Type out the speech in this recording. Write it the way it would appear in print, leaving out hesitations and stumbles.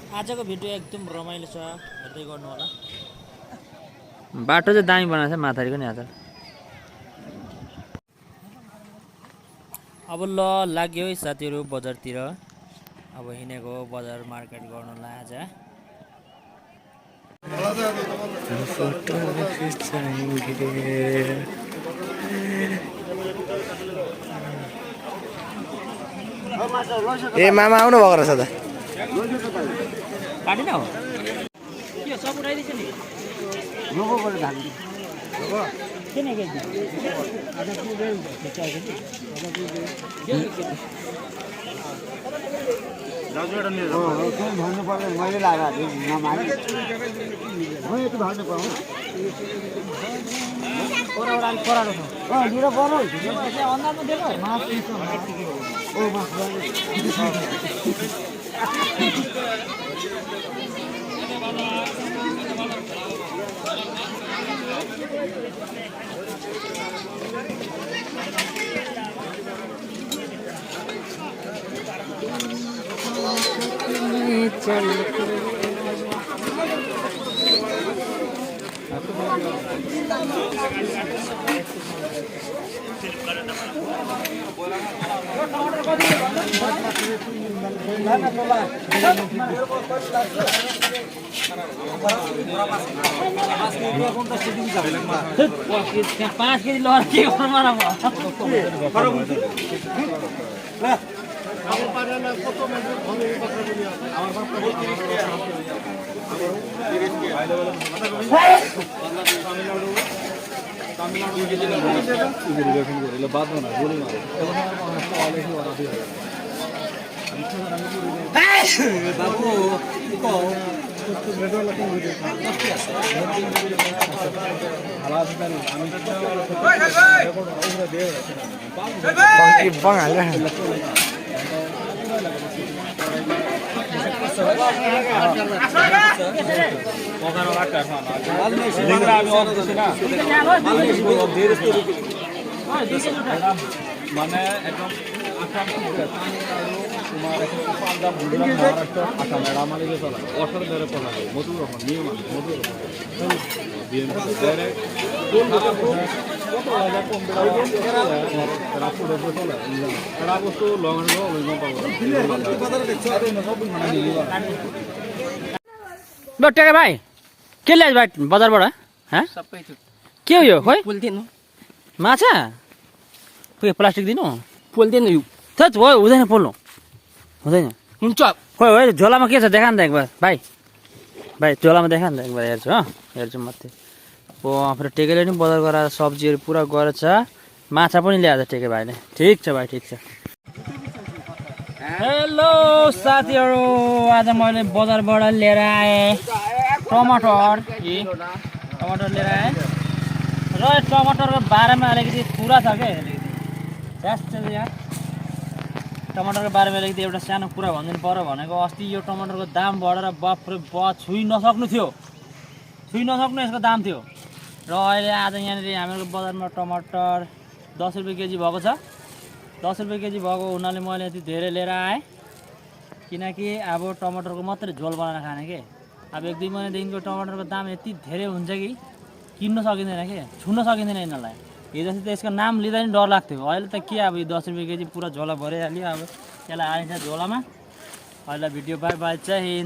आजको भिडियो एकदम रमाइलो छ, हेर्दै गर्नु होला। बाटो चाहिँ दामी बनाएको छ माथारिको नि आज। अब ल लाग्यो है साथीहरू बजारतिर। अब हिँडेको बजार मार्केट गर्नुलाई आज। ए मामा आउनु भएको रहेछ त। काटिन हो के सब उठाइदिन्छ नि लोगोबाट धान्नु किन के भन्नु पर्दैन मैले लगाएको नमागे म यति भन्नु पाऊँ परालो छ मेरो पर्नु अन्दाजमा दिएको ओ मास पाँच केजी लहर के गर्नु मलाई মানে একদম তোমার পাঞ্জাব গুজরাট মহারাষ্ট্র আসাম এরা আমাদের চলা অসর ধরে পড়া মধুর রকম নিয়ম আছে মধুর রকম এরা বস্তু লং ल टेका भाइ के ल्याएछ भाइ बजारबाट? सबै थियो के हो यो? खोइ पोलिदिनु माछा खोइ प्लास्टिक दिनु पोलिदिनु यो थेट हो हुँदैन पोल्नु हुँदैन हुन्छ खोइ हो झोलामा के छ देखा नि त एकबार भाइ भाइ झोलामा देखा नि त एकबार हेर्छु हेर्छु मात्रै फेरि टेकेले नि बजार गएर सब्जीहरू पुरा गरेछ माछा पनि ल्याएछ टेके भाइले ठिक छ भाइ ठिक छ। हेलो साथीहरू आज मैले बजारबाट लिएर आएँ टमाटर लिएर आएँ र टमाटरको बारेमा अलिकति कुरा छ क्या यहाँ टमाटरको बारेमा अलिकति एउटा सानो कुरा भनिदिनु पर्यो भनेको अस्ति यो टमाटरको दाम बढेर बाफ्रे छुइ नसक्नु यसको दाम थियो र अहिले आज यहाँनिर हाम्रो बजारमा टमाटर 10 रुपियाँ केजी भएको छ 10 रुपियाँ केजी भएको हुनाले मैले यति धेरै लिएर आएँ किनकि अब टमाटरको मात्रै झोल बनाएर खाने के अब 1-2 महिनादेखिको टमाटरको दाम यति धेरै हुन्छ कि किन्न सकिँदैन के छुन सकिँदैन यिनीहरूलाई हिजो त यसको नाम लिँदा नि डर लाग्थ्यो अहिले त के अब 10 रुपियाँ केजी पुरा झोला भरिहाल्यो अब यसलाई हालिन्छ झोलामा अहिले भिडियो बाई बाई चाहिँ